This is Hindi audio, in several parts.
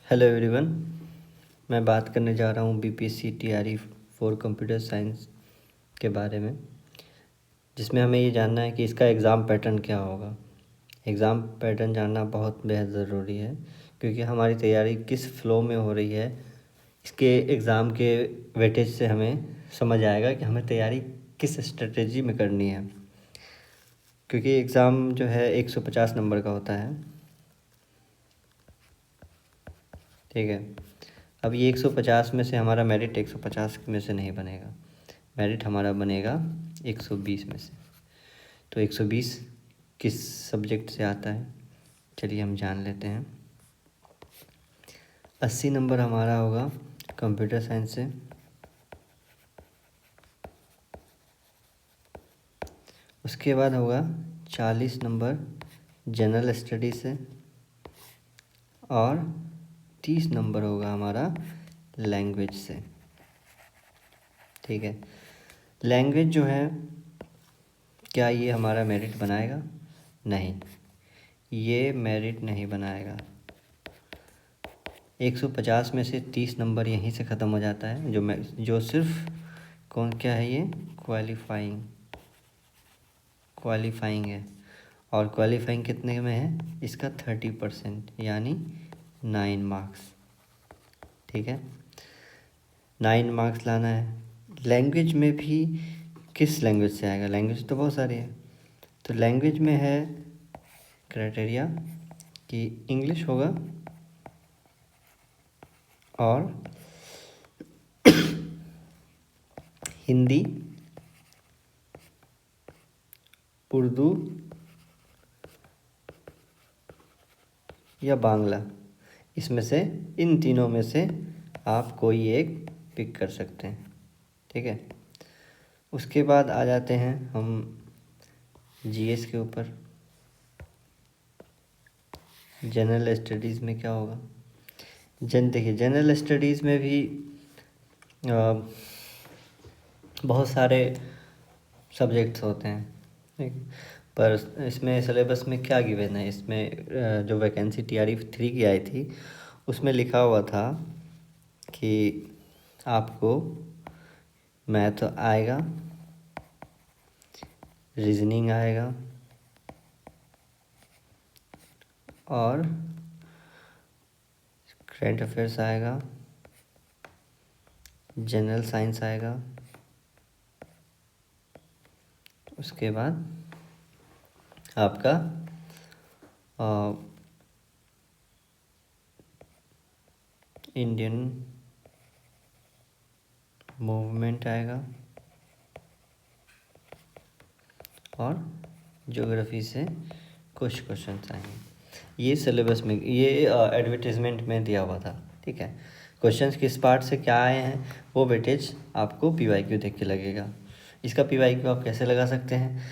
हेलो एवरीवन, मैं बात करने जा रहा हूँ BPSC TRE for computer science के बारे में, जिसमें हमें ये जानना है कि इसका एग्ज़ाम पैटर्न क्या होगा। एग्ज़ाम पैटर्न जानना बहुत बेहद ज़रूरी है, क्योंकि हमारी तैयारी किस फ़्लो में हो रही है, इसके एग्ज़ाम के वेटेज से हमें समझ आएगा कि हमें तैयारी किस स्ट्रेटजी में करनी है। क्योंकि एग्ज़ाम जो है 150 नंबर का होता है, ठीक है। अब ये 150 में से हमारा मेरिट 150 में से नहीं बनेगा, मेरिट हमारा बनेगा 120 में से। तो 120 किस सब्जेक्ट से आता है, चलिए हम जान लेते हैं। 80 नंबर हमारा होगा कंप्यूटर साइंस से, उसके बाद होगा 40 नंबर जनरल स्टडी से, और 30 नंबर होगा हमारा लैंग्वेज से, ठीक है। लैंग्वेज जो है, क्या ये हमारा मेरिट बनाएगा? नहीं, ये मेरिट नहीं बनाएगा। 150 में से 30 नंबर यहीं से ख़त्म हो जाता है, जो सिर्फ क्या है, ये क्वालिफाइंग है। और क्वालिफाइंग कितने में है? इसका 30%, यानी 9 मार्क्स, ठीक है। 9 मार्क्स लाना है। लैंग्वेज में भी किस लैंग्वेज से आएगा? लैंग्वेज तो बहुत सारी है, तो लैंग्वेज में है क्राइटेरिया कि इंग्लिश होगा और हिंदी, उर्दू या बांग्ला, इसमें से इन तीनों में से आप कोई एक पिक कर सकते हैं, ठीक है। उसके बाद आ जाते हैं हम जीएस के ऊपर। जनरल स्टडीज़ में क्या होगा? देखिए, जनरल स्टडीज़ में भी बहुत सारे सब्जेक्ट्स होते हैं, ठीक। पर इसमें सिलेबस में क्या गिवन है, इसमें जो वैकेंसी टीआरई 3 की आई थी, उसमें लिखा हुआ था कि आपको मैथ आएगा, रीजनिंग आएगा और करंट अफेयर्स आएगा, जनरल साइंस आएगा, उसके बाद आपका इंडियन मूवमेंट आएगा और ज्योग्राफी से कुछ क्वेश्चन आएंगे। ये सिलेबस में, ये एडवर्टीज़मेंट में दिया हुआ था, ठीक है। क्वेश्चंस किस पार्ट से क्या आए हैं, वो वेटेज आपको पीवाईक्यू देख के लगेगा। इसका पीवाईक्यू आप कैसे लगा सकते हैं?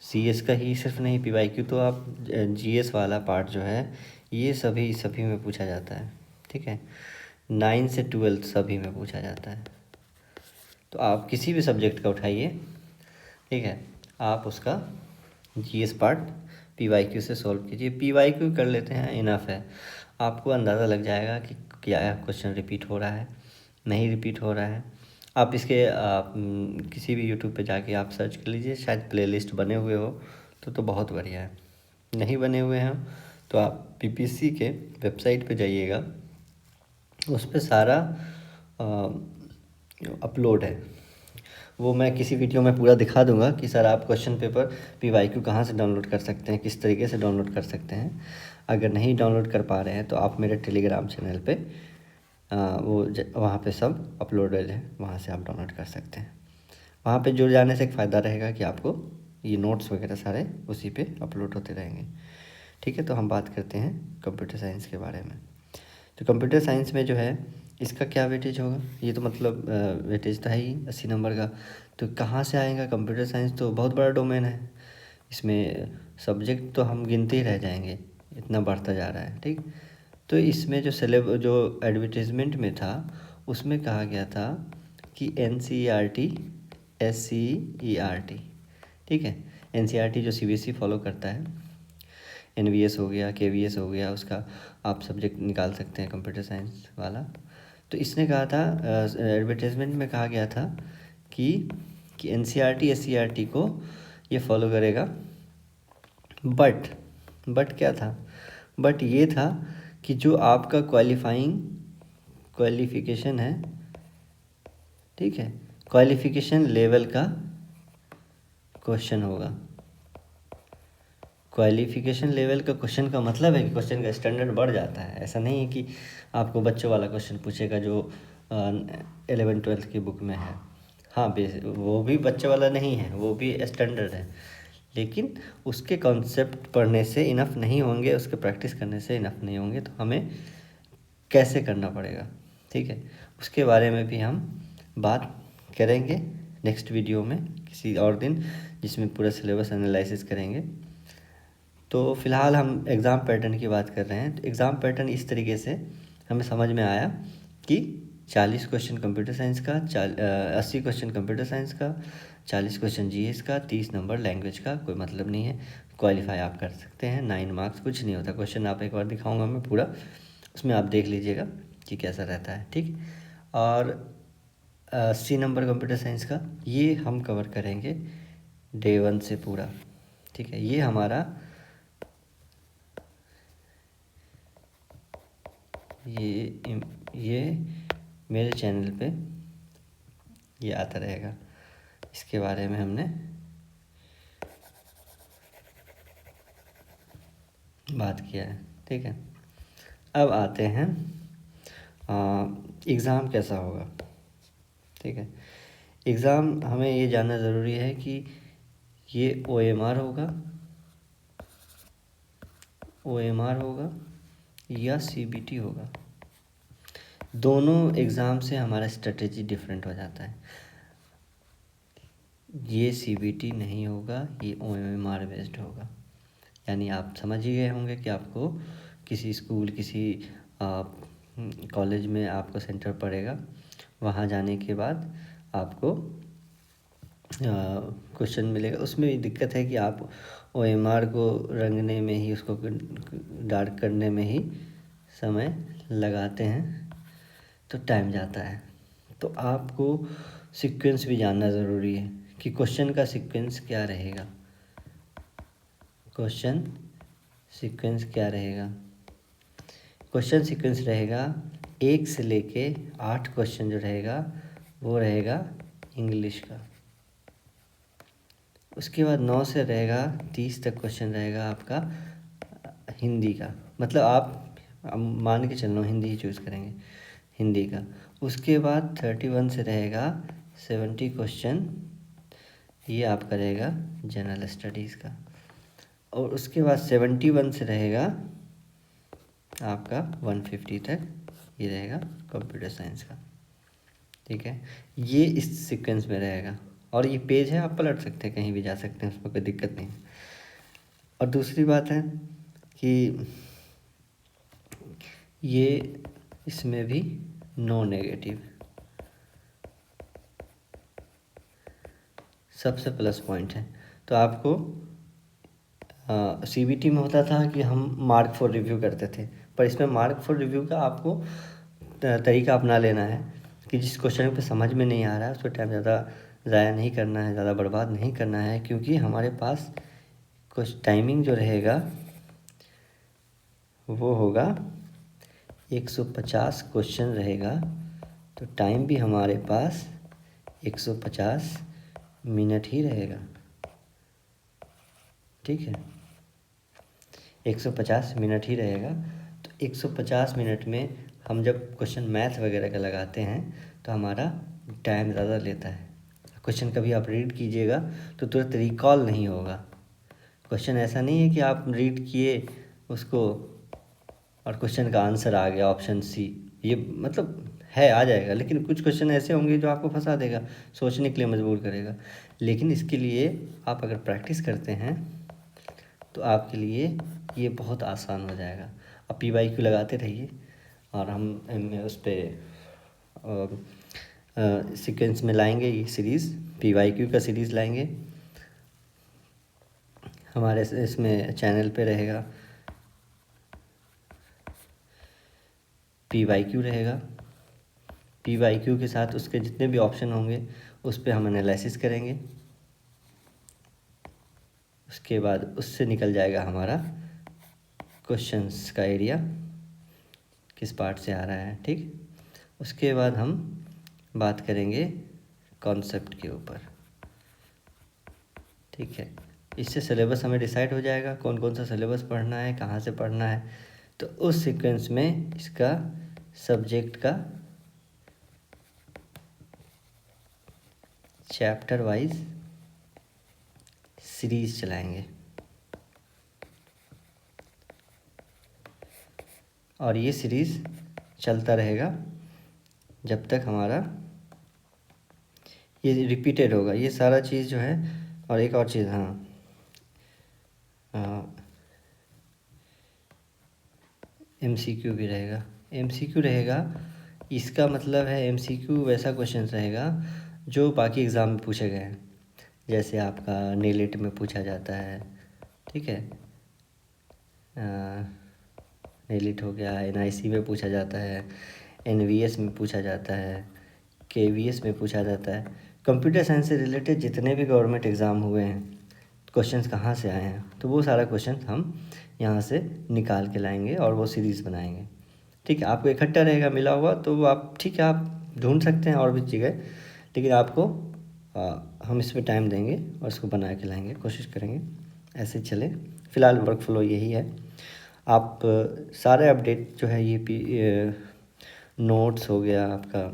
सीएस का ही सिर्फ नहीं, पीवाईक्यू तो आप जीएस वाला पार्ट जो है, ये सभी में पूछा जाता है, ठीक है। 9 से 12 सभी में पूछा जाता है। तो आप किसी भी सब्जेक्ट का उठाइए, ठीक है, आप उसका जीएस पार्ट पीवाईक्यू से सॉल्व कीजिए। पीवाईक्यू कर लेते हैं, इनफ है। आपको अंदाज़ा लग जाएगा कि क्या क्वेश्चन रिपीट हो रहा है, नहीं रिपीट हो रहा है। आप इसके किसी भी यूट्यूब पे जाके आप सर्च कर लीजिए, शायद प्लेलिस्ट बने हुए हो तो बहुत बढ़िया है। नहीं बने हुए हैं तो आप पीपीसी के वेबसाइट पे जाइएगा, उस पर सारा अपलोड है। वो मैं किसी वीडियो में पूरा दिखा दूंगा कि सर आप क्वेश्चन पेपर पीवाईक्यू कहाँ से डाउनलोड कर सकते हैं, किस तरीके से डाउनलोड कर सकते हैं। अगर नहीं डाउनलोड कर पा रहे हैं तो आप मेरे टेलीग्राम चैनल पे वहाँ पे सब अपलोडेड है, वहाँ से आप डाउनलोड कर सकते हैं। वहाँ पे जुड़ जाने से एक फ़ायदा रहेगा कि आपको ये नोट्स वगैरह सारे उसी पे अपलोड होते रहेंगे, ठीक है। तो हम बात करते हैं कंप्यूटर साइंस के बारे में। तो कंप्यूटर साइंस में जो है, इसका क्या वेटेज होगा? ये तो मतलब वेटेज तो है ही 80 नंबर का। तो कहाँ से आएगा? कंप्यूटर साइंस तो बहुत बड़ा डोमेन है, इसमें सब्जेक्ट तो हम गिनते ही रह जाएंगे, इतना बढ़ता जा रहा है, ठीक। तो इसमें जो एडवर्टीज़मेंट में था, उसमें कहा गया था कि NCERT SCERT, ठीक है। NCERT जो CBSE फॉलो करता है, NVS हो गया, KVS हो गया, उसका आप सब्जेक्ट निकाल सकते हैं कंप्यूटर साइंस वाला। तो इसने कहा था, एडवर्टाइजमेंट में कहा गया था कि NCERT SCERT को ये फॉलो करेगा। बट क्या था, बट ये था कि जो आपका क्वालिफ़िकेशन है, ठीक है, क्वालिफ़िकेशन लेवल का क्वेश्चन होगा। क्वालिफ़िकेशन लेवल का क्वेश्चन का मतलब है कि क्वेश्चन का स्टैंडर्ड बढ़ जाता है। ऐसा नहीं है कि आपको बच्चों वाला क्वेश्चन पूछेगा जो 11th-12th की बुक में है। हाँ, वो भी बच्चे वाला नहीं है, वो भी स्टैंडर्ड है, लेकिन उसके कॉन्सेप्ट पढ़ने से इनफ नहीं होंगे, उसके प्रैक्टिस करने से इनफ नहीं होंगे। तो हमें कैसे करना पड़ेगा, ठीक है, उसके बारे में भी हम बात करेंगे नेक्स्ट वीडियो में किसी और दिन, जिसमें पूरा सिलेबस एनालिसिस करेंगे। तो फ़िलहाल हम एग्ज़ाम पैटर्न की बात कर रहे हैं। तो एग्ज़ाम पैटर्न इस तरीके से हमें समझ में आया कि 40 क्वेश्चन कंप्यूटर साइंस का, 80 क्वेश्चन कंप्यूटर साइंस का, 40 क्वेश्चन GS का, 30 नंबर लैंग्वेज का। कोई मतलब नहीं है, क्वालिफाई आप कर सकते हैं। 9 मार्क्स कुछ नहीं होता। क्वेश्चन आप एक बार दिखाऊंगा मैं पूरा, उसमें आप देख लीजिएगा कि कैसा रहता है, ठीक। और 80 नंबर कंप्यूटर साइंस का ये हम कवर करेंगे Day 1 से पूरा, ठीक है। ये मेरे चैनल पे ये आता रहेगा। इसके बारे में हमने बात किया है, ठीक है। अब आते हैं एग्ज़ाम कैसा होगा, ठीक है। एग्ज़ाम हमें ये जानना ज़रूरी है कि ये OMR होगा या CBT होगा। दोनों एग्ज़ाम से हमारा स्ट्रेटेजी डिफरेंट हो जाता है। ये CBT नहीं होगा, ये OMR बेस्ड होगा। यानी आप समझ ही गए होंगे कि आपको किसी स्कूल, किसी कॉलेज में आपको सेंटर पड़ेगा। वहाँ जाने के बाद आपको क्वेश्चन मिलेगा। उसमें भी दिक्कत है कि आप OMR को रंगने में ही, उसको डार्क करने में ही समय लगाते हैं, तो टाइम जाता है। तो आपको सीक्वेंस भी जानना ज़रूरी है कि क्वेश्चन का सीक्वेंस क्या रहेगा। क्वेश्चन सीक्वेंस रहेगा 1 से लेके 8 क्वेश्चन जो रहेगा वो रहेगा इंग्लिश का। उसके बाद 9 से रहेगा 30 तक क्वेश्चन रहेगा आपका हिंदी का। मतलब आप मान के चल रहा हूँ हिंदी ही चूज़ करेंगे, हिंदी का। उसके बाद 31 से रहेगा 70 क्वेश्चन, ये आपका रहेगा जनरल स्टडीज़ का। और उसके बाद 71 से रहेगा आपका 150 तक, ये रहेगा कंप्यूटर साइंस का, ठीक है। ये इस सीक्वेंस में रहेगा। और ये पेज है, आप पलट सकते हैं, कहीं भी जा सकते हैं, उसमें कोई दिक्कत नहीं। और दूसरी बात है कि ये इसमें भी नो नेगेटिव सबसे प्लस पॉइंट है। तो आपको CBT में होता था कि हम मार्क फॉर रिव्यू करते थे, पर इसमें मार्क फॉर रिव्यू का आपको तरीका अपना लेना है कि जिस क्वेश्चन पे समझ में नहीं आ रहा है उस पर टाइम ज़्यादा ज़ाया नहीं करना है, ज़्यादा बर्बाद नहीं करना है। क्योंकि हमारे पास कुछ टाइमिंग जो रहेगा वो होगा 150 क्वेश्चन रहेगा। तो टाइम भी हमारे पास 150 मिनट ही रहेगा, ठीक है। 150 मिनट ही रहेगा। तो 150 मिनट में हम जब क्वेश्चन मैथ वगैरह का लगाते हैं तो हमारा टाइम ज़्यादा लेता है। क्वेश्चन कभी आप रीड कीजिएगा तो तुरंत रिकॉल नहीं होगा। क्वेश्चन ऐसा नहीं है कि आप रीड किए उसको और क्वेश्चन का आंसर आ गया ऑप्शन C, ये मतलब है आ जाएगा, लेकिन कुछ क्वेश्चन ऐसे होंगे जो आपको फंसा देगा, सोचने के लिए मजबूर करेगा। लेकिन इसके लिए आप अगर प्रैक्टिस करते हैं तो आपके लिए ये बहुत आसान हो जाएगा। अब PYQ लगाते रहिए और हम उस पर सीक्वेंस में लाएंगे। ये सीरीज़ PYQ का सीरीज़ लाएंगे, हमारे इसमें चैनल पे रहेगा। PYQ रहेगा। PYQ के साथ उसके जितने भी ऑप्शन होंगे उस पर हम एनालिसिस करेंगे। उसके बाद उससे निकल जाएगा हमारा क्वेश्चंस का एरिया किस पार्ट से आ रहा है, ठीक। उसके बाद हम बात करेंगे कॉन्सेप्ट के ऊपर, ठीक है। इससे सिलेबस हमें डिसाइड हो जाएगा कौन कौन सा सिलेबस पढ़ना है, कहाँ से पढ़ना है। तो उस सीक्वेंस में इसका सब्जेक्ट का चैप्टर वाइज सीरीज़ चलाएंगे और ये सीरीज़ चलता रहेगा जब तक हमारा ये रिपीटेड होगा ये सारा चीज़ जो है। और एक और चीज़, हाँ, MCQ भी रहेगा। MCQ रहेगा, इसका मतलब है MCQ वैसा क्वेश्चन रहेगा जो बाकी एग्ज़ाम में पूछे गए हैं। जैसे आपका नेलिट में पूछा जाता है, ठीक है, नेलिट हो गया, NIC में पूछा जाता है, NVS में पूछा जाता है, KVS में पूछा जाता है। कंप्यूटर साइंस से रिलेटेड जितने भी गवर्नमेंट एग्ज़ाम हुए हैं, क्वेश्चंस कहाँ से आए हैं, तो वो सारा क्वेश्चन हम यहाँ से निकाल के लाएंगे और वो सीरीज़ बनाएंगे, ठीक है। आपको इकट्ठा रहेगा मिला हुआ तो वो आप, ठीक है, आप ढूंढ सकते हैं और भी जगह, लेकिन आपको हम इस पर टाइम देंगे और इसको बना के लाएंगे, कोशिश करेंगे ऐसे चले। फ़िलहाल वर्क फ्लो यही है। आप सारे अपडेट जो है ये नोट्स हो गया आपका,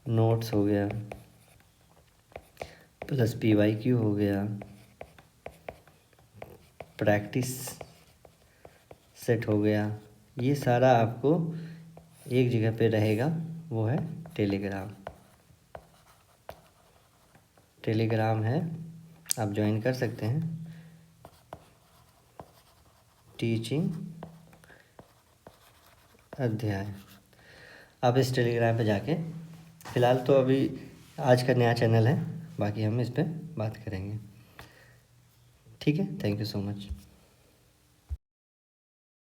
नोट्स हो गया, प्लस PYQ हो गया, प्रैक्टिस सेट हो गया, ये सारा आपको एक जगह पे रहेगा, वो है टेलीग्राम। टेलीग्राम है, आप ज्वाइन कर सकते हैं, टीचिंग अध्याय। आप इस टेलीग्राम पे जाके, फ़िलहाल तो अभी आज का नया चैनल है, बाकी हम इस पे बात करेंगे, ठीक है। Thank you so much.